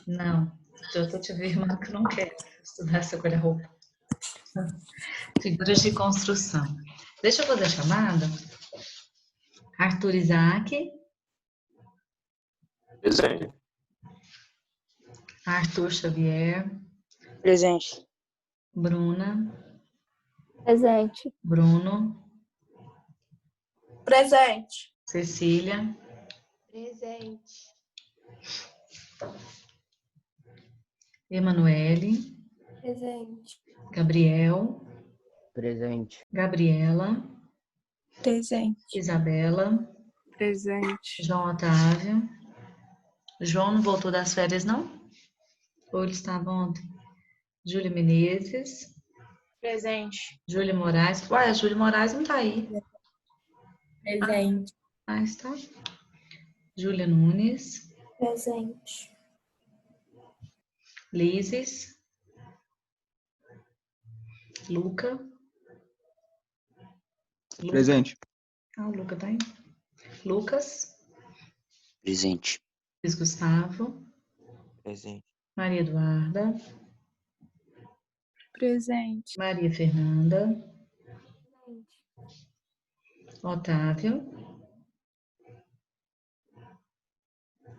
Não, eu tô te afirmando que eu não quero estudar essa guarda-roupa. Figuras de construção. Deixa eu fazer a chamada. Arthur Isaac, Presente. Arthur Xavier, Presente. Bruna, Presente. Bruno, Presente. Cecília, Presente. Emanuele, Presente. Gabriel, Presente. Gabriela, Presente. Isabela, Presente. João Otávio. João não voltou das férias, não? Ou ele estava ontem? Júlia Menezes, Presente. Júlia Moraes. Uai, a Júlia Moraes não tá aí. Presente. Ah, está. Júlia Nunes, Presente. Lises, Luca. Presente. Ah, o Luca tá aí. Lucas, Presente. Luiz Gustavo, Presente. Maria Eduarda, Presente. Maria Fernanda, Otávio,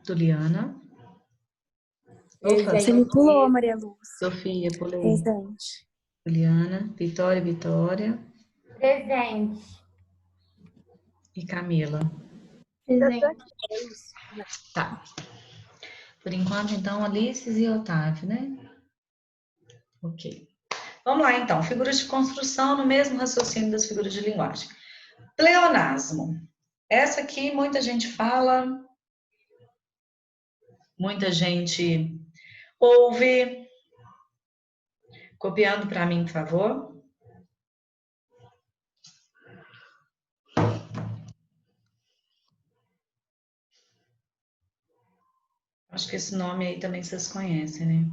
Juliana. Opa, Você me pulou, Maria Luz. Sofia, pulei. Presente. Juliana, Vitória Presente. e Camila. Presente. Tá. Por enquanto, então, Alices e Otávio, né? Ok. Vamos lá, então. Figuras de construção no mesmo raciocínio das figuras de linguagem. Pleonasmo. Essa aqui muita gente fala, muita gente ouve. Copiando para mim, por favor. Acho que esse nome aí também vocês conhecem, né?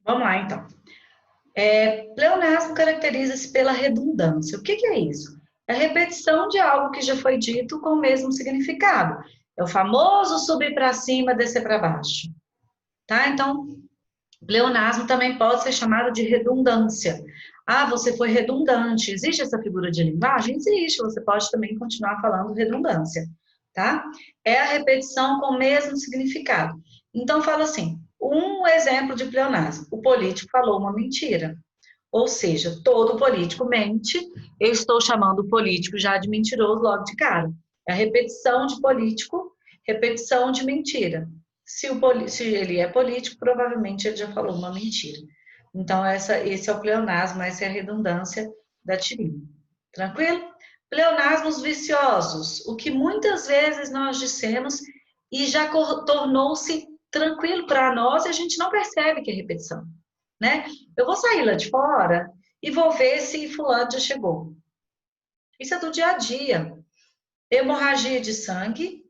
Vamos lá, então. Pleonasmo caracteriza-se pela redundância. O que que é isso? É a repetição de algo que já foi dito com o mesmo significado. É o famoso subir para cima, descer para baixo. Tá? Então, pleonasmo também pode ser chamado de redundância. Ah, você foi redundante. Existe essa figura de linguagem? Existe. Você pode também continuar falando redundância. Tá? É a repetição com o mesmo significado. Então, fala assim, um exemplo de pleonasmo. O político falou uma mentira. Ou seja, todo político mente. Eu estou chamando o político já de mentiroso logo de cara. É a repetição de político, repetição de mentira. Se ele é político, provavelmente ele já falou uma mentira. Então, esse é o pleonasmo, essa é a redundância da tirinha. Tranquilo? Pleonasmos viciosos, o que muitas vezes nós dissemos e já tornou-se tranquilo para nós e a gente não percebe que é repetição, né? Eu vou sair lá de fora e vou ver se fulano já chegou. Isso é do dia a dia. Hemorragia de sangue,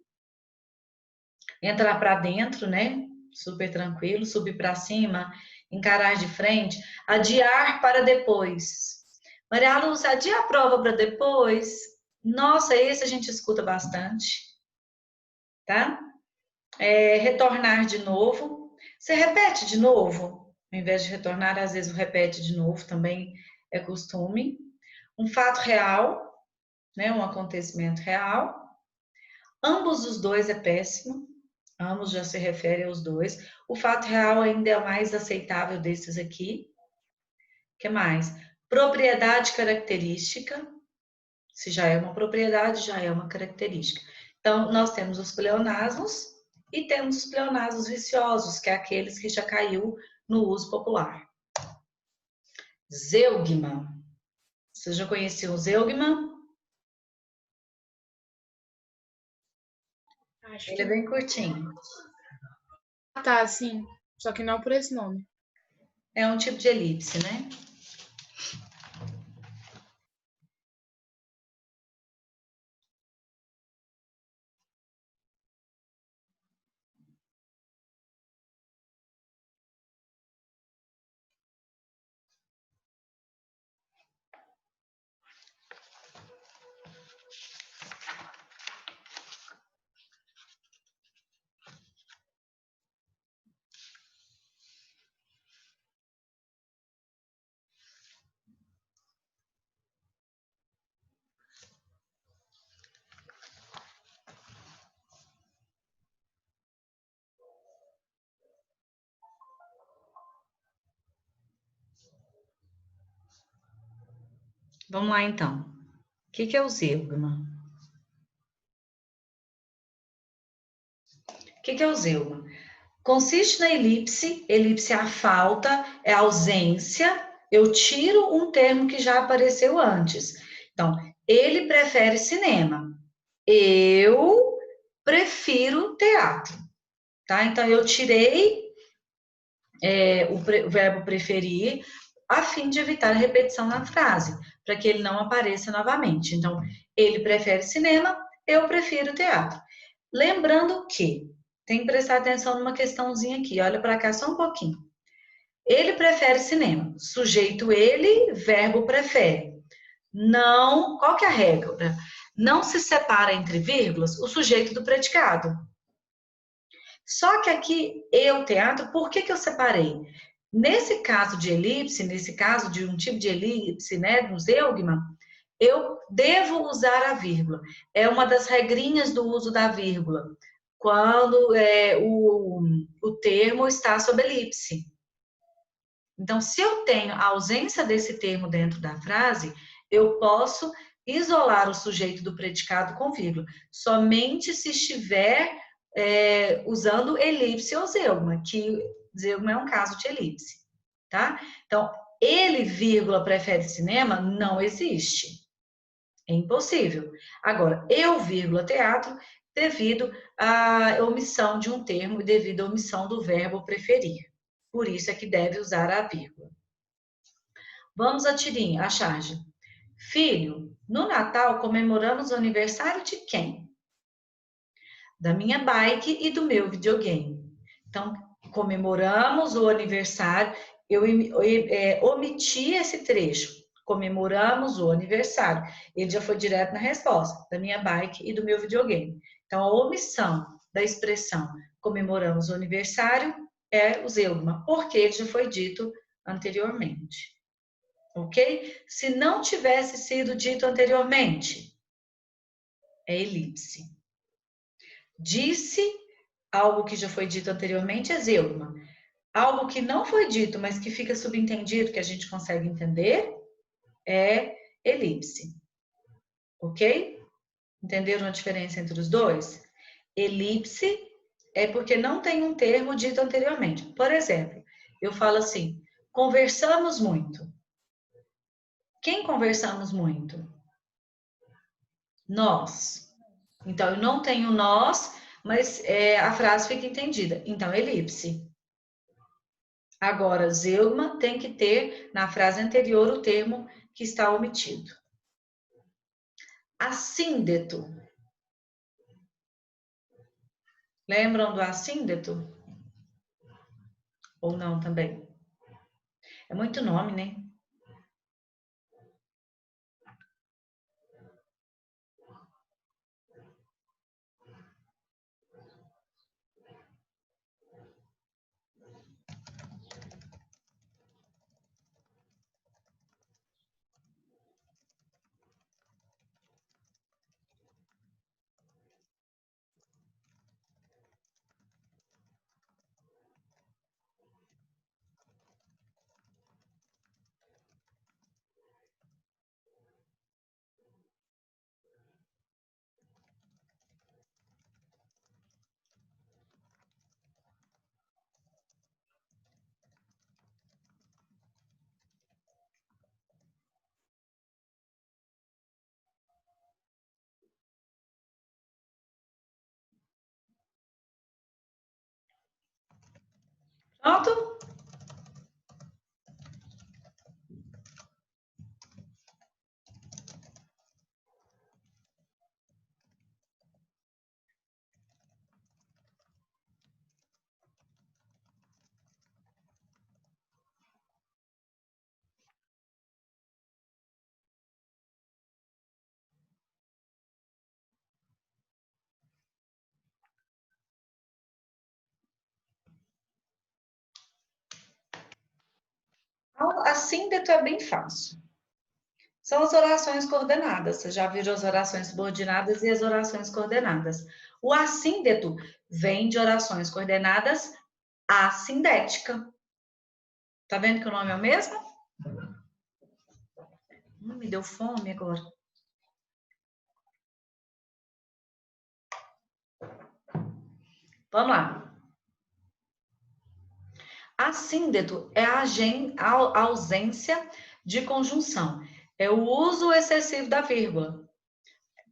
entrar para dentro, né? Super tranquilo, subir para cima, encarar de frente, adiar para depois. Maria Lúcia, adia a prova para depois. Nossa, esse a gente escuta bastante, tá? Retornar de novo. Você repete de novo. Ao invés de retornar, às vezes repete de novo, também é costume. Um fato real, né? Um acontecimento real. Ambos os dois é péssimo. Ambos já se refere aos dois. O fato real ainda é o mais aceitável desses aqui. O que mais? Propriedade característica. Se já é uma propriedade, já é uma característica. Então, nós temos os pleonasmos e temos os pleonasmos viciosos, que é aqueles que já caiu no uso popular. Zeugma. Vocês já conheciam o zeugma? Acho Ele que é bem curtinho. tá, sim. Só que não por esse nome. É um tipo de elipse, né? Vamos lá, então. O que é o zeugma? O que é o zeugma? Consiste na elipse. Elipse é a falta, é a ausência. Eu tiro um termo que já apareceu antes. Então, ele prefere cinema. Eu prefiro teatro. Tá? Então, eu tirei o verbo preferir a fim de evitar a repetição na frase, para que ele não apareça novamente. Então, ele prefere cinema, eu prefiro teatro. Lembrando que tem que prestar atenção numa questãozinha aqui, olha para cá só um pouquinho. Ele prefere cinema. Sujeito ele, verbo prefere. Não, qual que é a regra? Não se separa entre vírgulas o sujeito do predicado. Só que aqui, eu, teatro, por que eu separei? Nesse caso de elipse, nesse caso de um tipo de elipse, né, do zeugma, eu devo usar a vírgula. É uma das regrinhas do uso da vírgula, quando o termo está sob elipse. Então, se eu tenho a ausência desse termo dentro da frase, eu posso isolar o sujeito do predicado com vírgula, somente se estiver usando elipse ou zeugma, que zeugma é um caso de elipse, tá? Então, ele, vírgula, prefere cinema, não existe. É impossível. Agora, eu, vírgula, teatro, devido à omissão de um termo e devido à omissão do verbo preferir. Por isso é que deve usar a vírgula. Vamos à tirinha, à charge. Filho, no Natal comemoramos o aniversário de quem? Da minha bike e do meu videogame. Então, comemoramos o aniversário, eu omiti esse trecho. Comemoramos o aniversário. Ele já foi direto na resposta, da minha bike e do meu videogame. Então, a omissão da expressão comemoramos o aniversário é o zeugma, porque ele já foi dito anteriormente. Ok? Se não tivesse sido dito anteriormente, é elipse. Disse algo que já foi dito anteriormente é zeugma. Algo que não foi dito, mas que fica subentendido, que a gente consegue entender, é elipse. Ok? Entenderam a diferença entre os dois? Elipse é porque não tem um termo dito anteriormente. Por exemplo, eu falo assim, conversamos muito. Quem conversamos muito? Nós. Então, eu não tenho nós, mas a frase fica entendida. Então, elipse. Agora, zeugma tem que ter na frase anterior o termo que está omitido. Assíndeto. Lembram do assíndeto? Ou não também? É muito nome, né? Pronto? A síndeto é bem fácil. São as orações coordenadas. Você já viu as orações subordinadas e as orações coordenadas. O assíndeto vem de orações coordenadas assindética. Tá vendo que o nome é o mesmo? Me deu fome agora. Vamos lá. Assíndeto é a ausência de conjunção. É o uso excessivo da vírgula.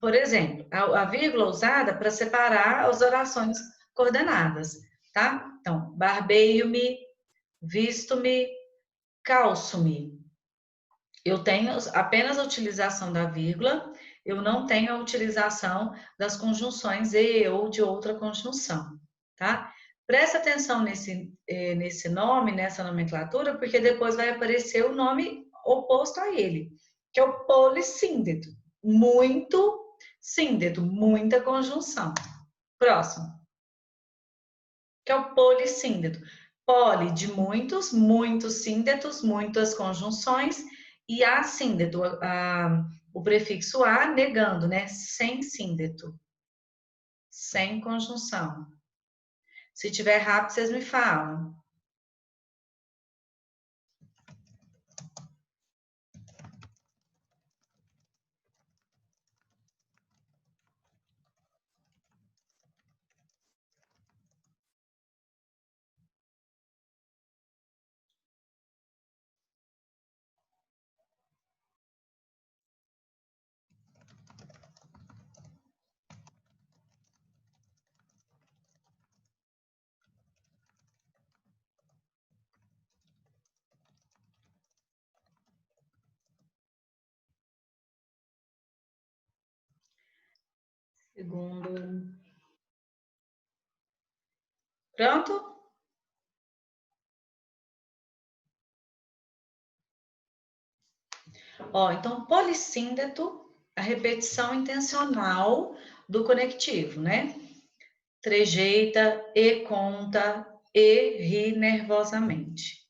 Por exemplo, a vírgula usada para separar as orações coordenadas, tá? Então, barbeio-me, visto-me, calço-me. Eu tenho apenas a utilização da vírgula, eu não tenho a utilização das conjunções e ou de outra conjunção, tá? Presta atenção nesse nome, nessa nomenclatura, porque depois vai aparecer o nome oposto a ele, que é o polissíndeto. Muito síndeto, muita conjunção. Próximo. Que é o polissíndeto. Poli de muitos, muitos síndetos, muitas conjunções, e assíndeto, o prefixo a negando, né? Sem síndeto. Sem conjunção. Se tiver rápido, vocês me falam. Segundo. Pronto? Ó, então, polissíndeto, a repetição intencional do conectivo, né? Trejeita, e conta, e ri nervosamente.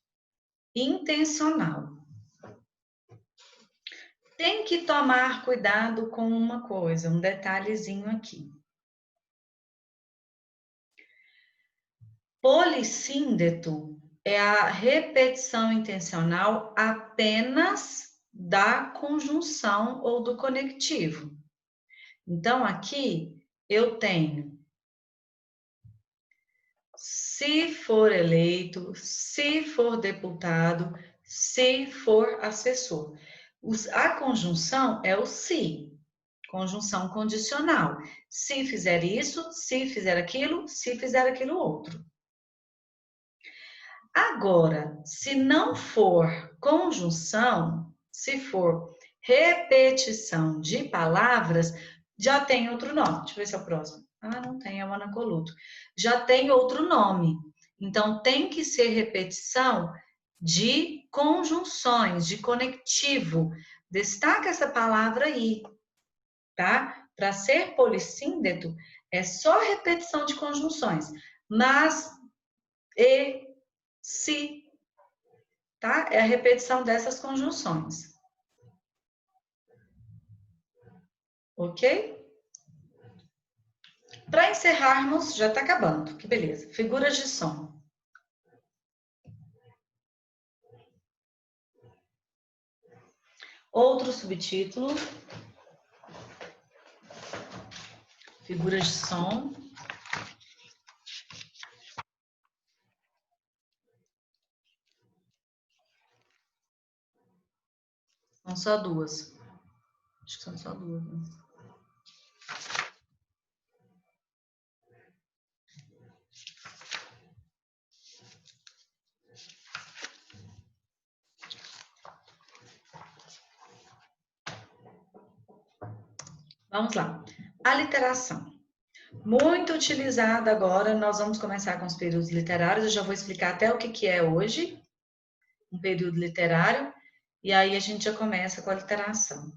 Intencional. Tem que tomar cuidado com uma coisa, um detalhezinho aqui. Polissíndeto é a repetição intencional apenas da conjunção ou do conectivo. Então, aqui eu tenho se for eleito, se for deputado, se for assessor. A conjunção é o se, conjunção condicional. Se fizer isso, se fizer aquilo, se fizer aquilo outro. Agora, se não for conjunção, se for repetição de palavras, já tem outro nome. Deixa eu ver se é o próximo. Ah, não tem, é o anacoluto. Já tem outro nome. Então, tem que ser repetição de conjunções, de conectivo. Destaca essa palavra aí, tá? Para ser polissíndeto, é só repetição de conjunções. Mas, e, se, tá? É a repetição dessas conjunções. Ok? Para encerrarmos, já está acabando, que beleza. Figuras de som. Outro subtítulo. Figuras de som. São só duas. Acho que são só duas. Né? Vamos lá. Aliteração. Muito utilizada agora, nós vamos começar com os períodos literários, eu já vou explicar até o que é hoje, um período literário, e aí a gente já começa com a literação.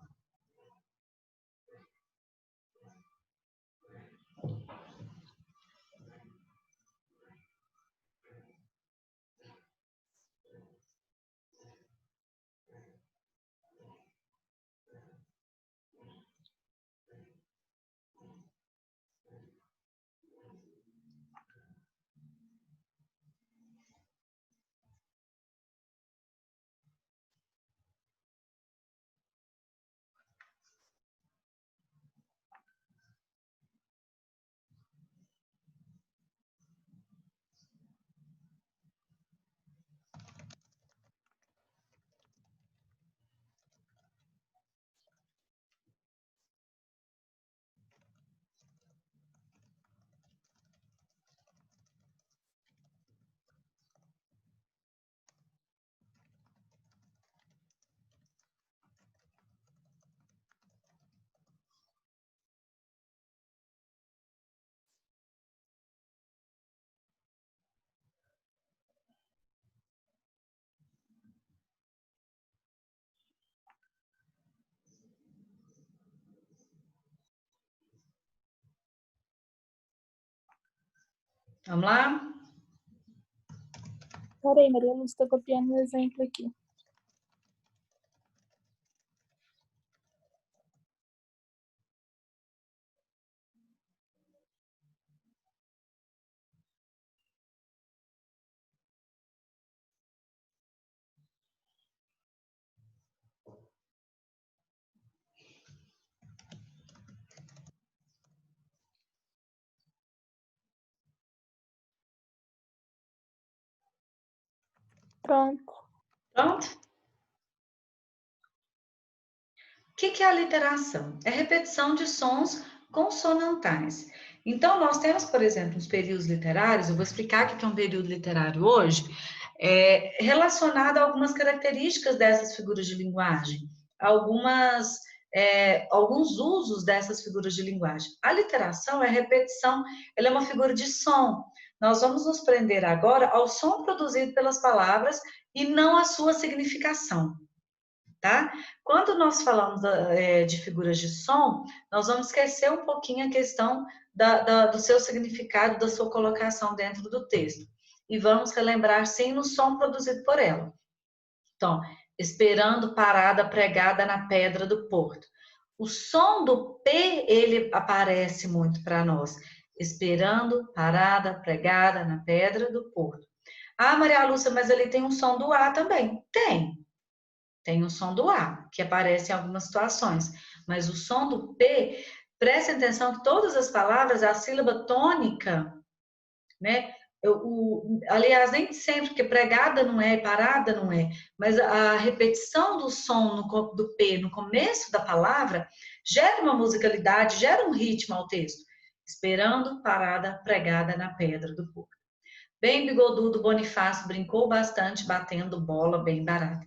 Vamos lá? Peraí, Maria Lúcia, estou copiando um exemplo aqui. Pronto. Pronto? O que é a literação? É repetição de sons consonantais. Então, nós temos, por exemplo, os períodos literários, eu vou explicar o que é um período literário hoje, relacionado a algumas características dessas figuras de linguagem, alguns usos dessas figuras de linguagem. A literação é repetição, ela é uma figura de som. Nós vamos nos prender agora ao som produzido pelas palavras e não à sua significação. Tá? Quando nós falamos de figuras de som, nós vamos esquecer um pouquinho a questão do seu significado, da sua colocação dentro do texto. E vamos relembrar, sim, no som produzido por ela. Então, esperando parada pregada na pedra do porto. O som do P, ele aparece muito para nós. Esperando parada pregada na pedra do porto. Ah, Maria Lúcia, mas ele tem um som do A também. Tem o som do A, que aparece em algumas situações. Mas o som do P, prestem atenção que todas as palavras, a sílaba tônica, né? Aliás, nem sempre, porque pregada não é, parada não é, mas a repetição do som do P no começo da palavra gera uma musicalidade, gera um ritmo ao texto. Esperando, parada, pregada na pedra do porto. Bem bigodudo, Bonifácio brincou bastante, batendo bola bem barata.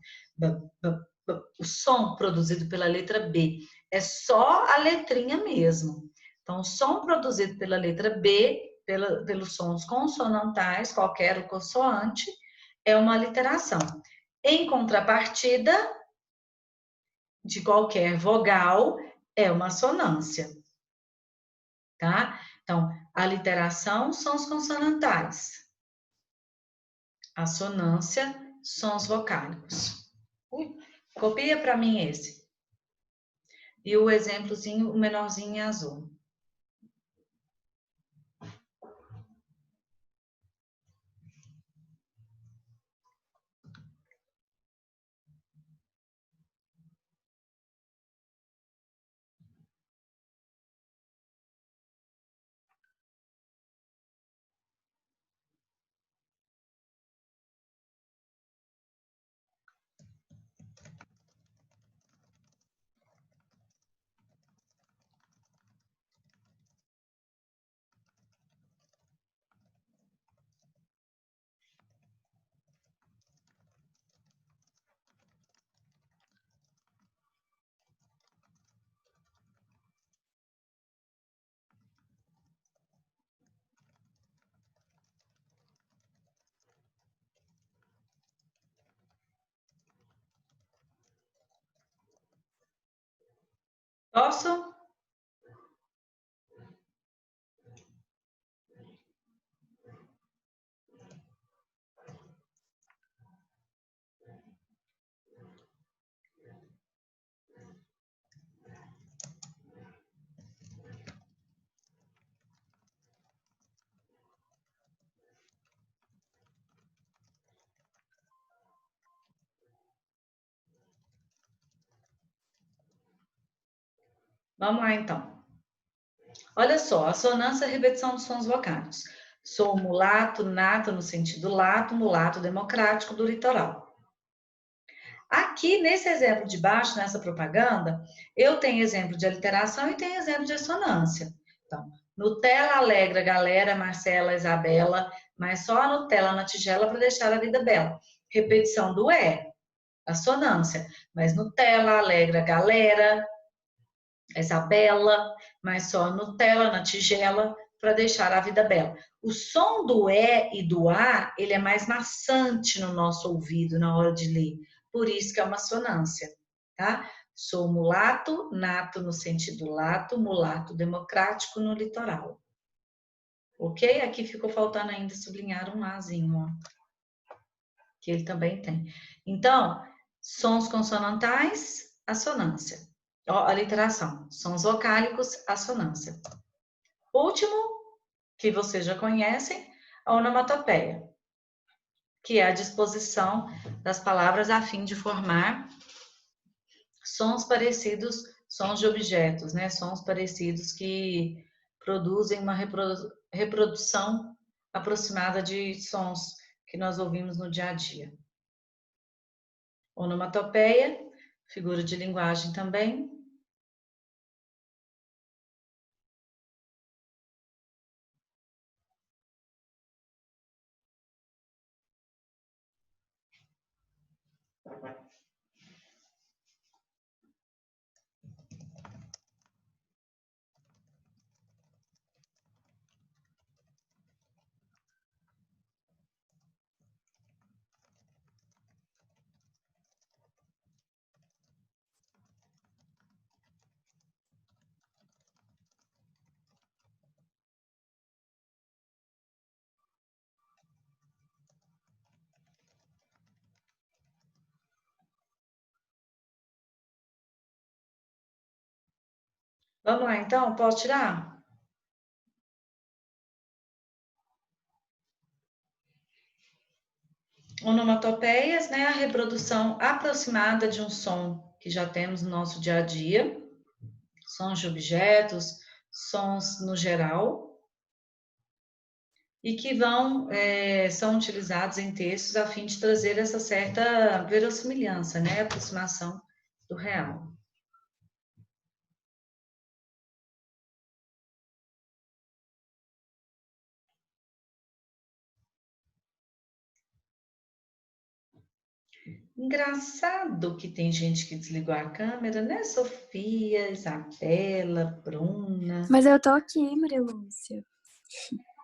O som produzido pela letra B é só a letrinha mesmo. Então, o som produzido pela letra B, pelos sons consonantais, qualquer consoante, é uma aliteração. Em contrapartida, de qualquer vogal, é uma sonância. Tá? Então, a aliteração são os consonantais. A sonância, sons vocálicos. Copia para mim esse. E o exemplozinho, o menorzinho em azul. Posso? Vamos lá, então. Olha só, assonância é a repetição dos sons vocálicos. Sou mulato, nato no sentido lato, mulato democrático do litoral. Aqui, nesse exemplo de baixo, nessa propaganda, eu tenho exemplo de aliteração e tenho exemplo de assonância. Então, Nutella alegra galera, Marcela, Isabela, mas só a Nutella na tigela para deixar a vida bela. Repetição do assonância. Mas Nutella alegra galera, Isabela, mas só a Nutella na tigela para deixar a vida bela. O som do e do a, ele é mais maçante no nosso ouvido na hora de ler. Por isso que é uma assonância, tá? Sou mulato, nato no sentido lato, mulato democrático no litoral. Ok? Aqui ficou faltando ainda sublinhar um azinho, ó, que ele também tem. Então, sons consonantais, assonância. Ó, aliteração. Sons vocálicos, assonância. Último, que vocês já conhecem, a onomatopeia, que é a disposição das palavras a fim de formar sons parecidos, sons de objetos, né? Sons parecidos que produzem uma reprodução aproximada de sons que nós ouvimos no dia a dia. Onomatopeia, figura de linguagem também. Vamos lá, então? Posso tirar? Onomatopeias, né? A reprodução aproximada de um som que já temos no nosso dia a dia. Sons de objetos, sons no geral. E que são utilizados em textos a fim de trazer essa certa verossimilhança, né? Aproximação do real. Engraçado que tem gente que desligou a câmera, né? Sofia, Isabela, Bruna. Mas eu tô aqui, Maria Lúcia.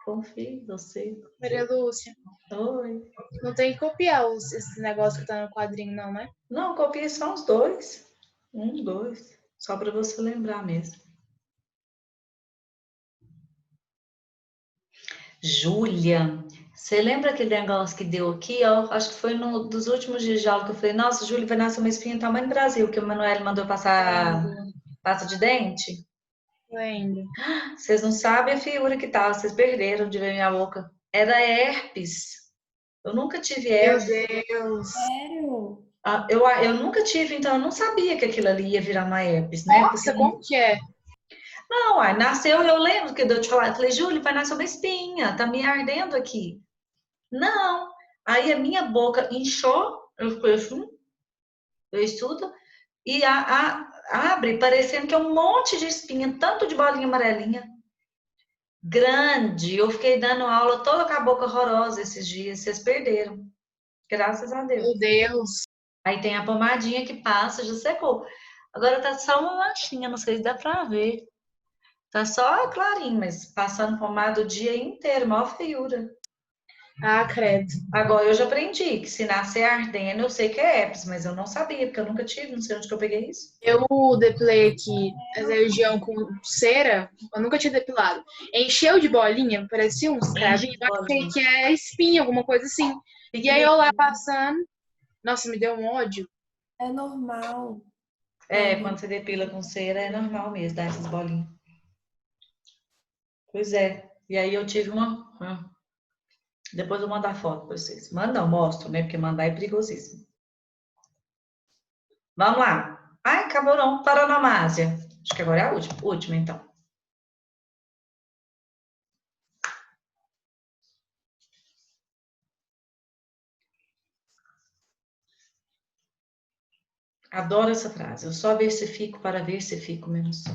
Confio em você. Maria Lúcia, Oi. não tem que copiar esse negócio que tá no quadrinho, não, né? Não, copiei só os dois. Um, dois. Só para você lembrar mesmo. Júlia, você lembra aquele negócio que deu aqui? Ó, acho que foi dos últimos dias de aula que eu falei, nossa, Júlia, vai nascer uma espinha tamanho Brasil, que o Manoel mandou passar pasta de dente. Lembro. Vocês não sabem a figura que tava, vocês perderam de ver minha boca. Era herpes. Eu nunca tive Meu herpes. Deus. Sério? Eu nunca tive, então eu não sabia que aquilo ali ia virar uma herpes, né? Nossa, como que é? Não, aí nasceu, eu lembro que eu te falar, eu falei, Júlia, vai nascer uma espinha, tá me ardendo aqui. Não, aí a minha boca inchou, eu fiquei assim, eu estudo, e abre, parecendo que é um monte de espinha, tanto de bolinha amarelinha, grande. Eu fiquei dando aula toda com a boca horrorosa esses dias, vocês perderam, graças a Deus. Meu Deus. Aí tem a pomadinha que passa, já secou. Agora tá só uma manchinha, não sei se dá pra ver. Tá só clarinho, mas passando pomada o dia inteiro, maior feiura. Ah, credo. Agora eu já aprendi que se nascer ardendo, eu sei que é herpes, mas eu não sabia, porque eu nunca tive, não sei onde que eu peguei isso. Eu depilei aqui essa região com cera, eu nunca tinha depilado. Encheu de bolinha, parecia uns cravinhos. Eu achei que é espinha, alguma coisa assim. E aí eu lá passando, nossa, me deu um ódio. É normal. Quando você depila com cera, é normal mesmo, dar essas bolinhas. Pois é. E aí eu tive uma. Depois eu vou mandar foto pra vocês. Manda não, mostro, né? Porque mandar é perigosíssimo. Vamos lá. Ai, acabou não. Paranomásia. Acho que agora é a última. Última, então. Adoro essa frase. Eu só versifico para ver se fico menos só.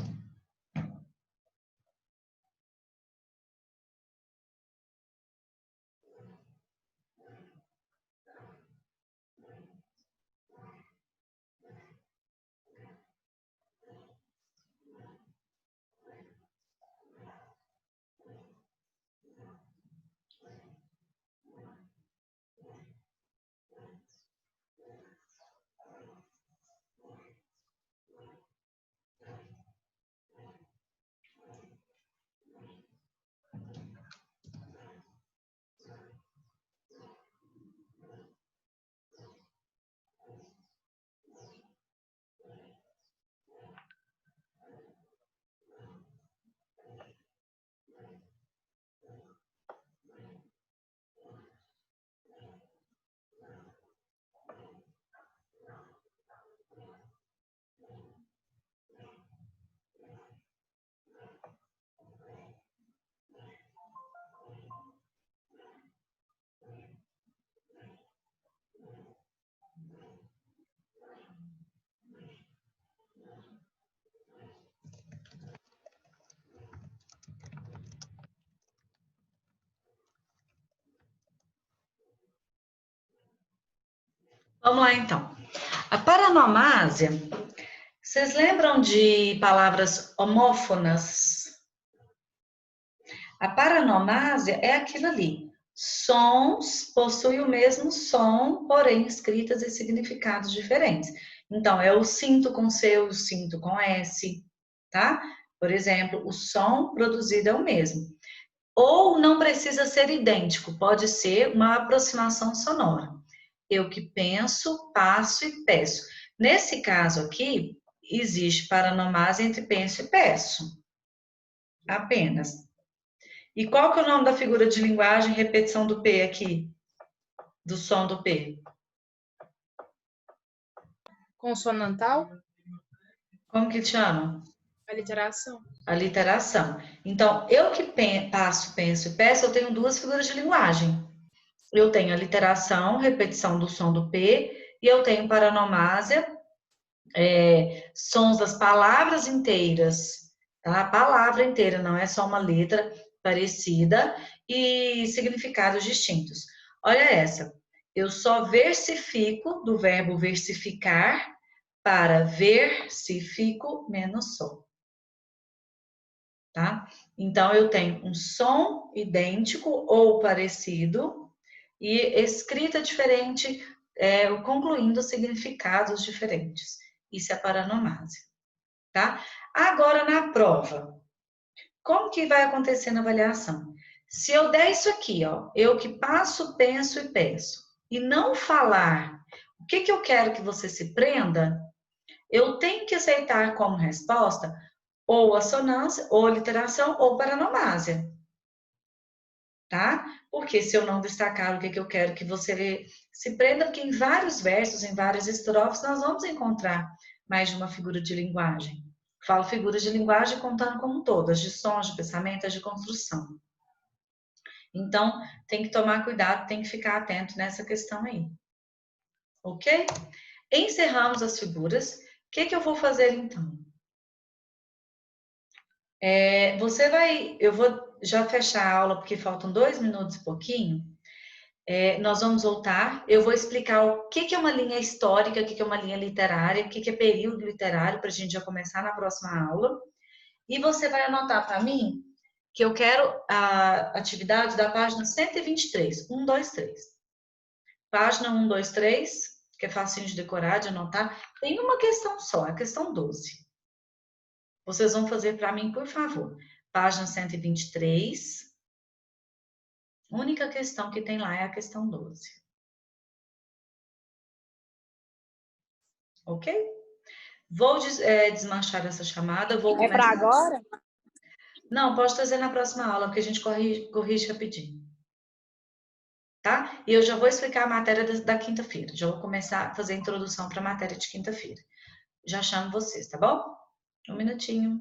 Vamos lá, então. A paranomásia, vocês lembram de palavras homófonas? A paranomásia é aquilo ali. Sons possuem o mesmo som, porém escritas e significados diferentes. Então, é o cinto com C, o cinto com S, tá? Por exemplo, o som produzido é o mesmo. Ou não precisa ser idêntico, pode ser uma aproximação sonora. Eu que penso, passo e peço. Nesse caso aqui, existe paranomásia entre penso e peço. Apenas. E qual que é o nome da figura de linguagem repetição do P aqui? Do som do P? Consonantal, Como que chama? aliteração. Aliteração. Então, eu que passo, penso e peço, eu tenho duas figuras de linguagem. Eu tenho aliteração, repetição do som do P, e eu tenho paranomásia, sons das palavras inteiras, tá? A palavra inteira, não é só uma letra parecida, e significados distintos. Olha essa. Eu só versifico do verbo versificar para versifico menos só. Tá? Então, eu tenho um som idêntico ou parecido e escrita diferente, concluindo significados diferentes. Isso é paranomásia, tá? Agora, na prova, como que vai acontecer na avaliação? Se eu der isso aqui, ó, eu que passo, penso e peço, e não falar o que eu quero que você se prenda, eu tenho que aceitar como resposta ou assonância, ou aliteração, ou paranomásia, tá? Porque se eu não destacar o que eu quero que você se prenda, porque em vários versos, em várias estrofes, nós vamos encontrar mais de uma figura de linguagem. Falo figuras de linguagem contando como todas, de sons, de pensamentos, de construção. Então, tem que tomar cuidado, tem que ficar atento nessa questão aí. Ok? Encerramos as figuras. O que eu vou fazer então? Eu vou já fechar a aula porque faltam 2 minutos e pouquinho. Nós vamos voltar, eu vou explicar o que é uma linha histórica, o que é uma linha literária, o que é período literário, para a gente já começar na próxima aula. E você vai anotar para mim que eu quero a atividade da página 123. 1, 2, 3. Página 1, 2, 3, que é facinho de decorar, de anotar. Tem uma questão só, a questão 12. Vocês vão fazer para mim, por favor. Página 123. A única questão que tem lá é a questão 12. Ok? Vou desmanchar essa chamada. Vou É para começar. agora? Não, pode trazer na próxima aula, porque a gente corrige rapidinho. Tá? E eu já vou explicar a matéria da quinta-feira. Já vou começar a fazer a introdução para a matéria de quinta-feira. Já chamo vocês, tá bom? Um minutinho.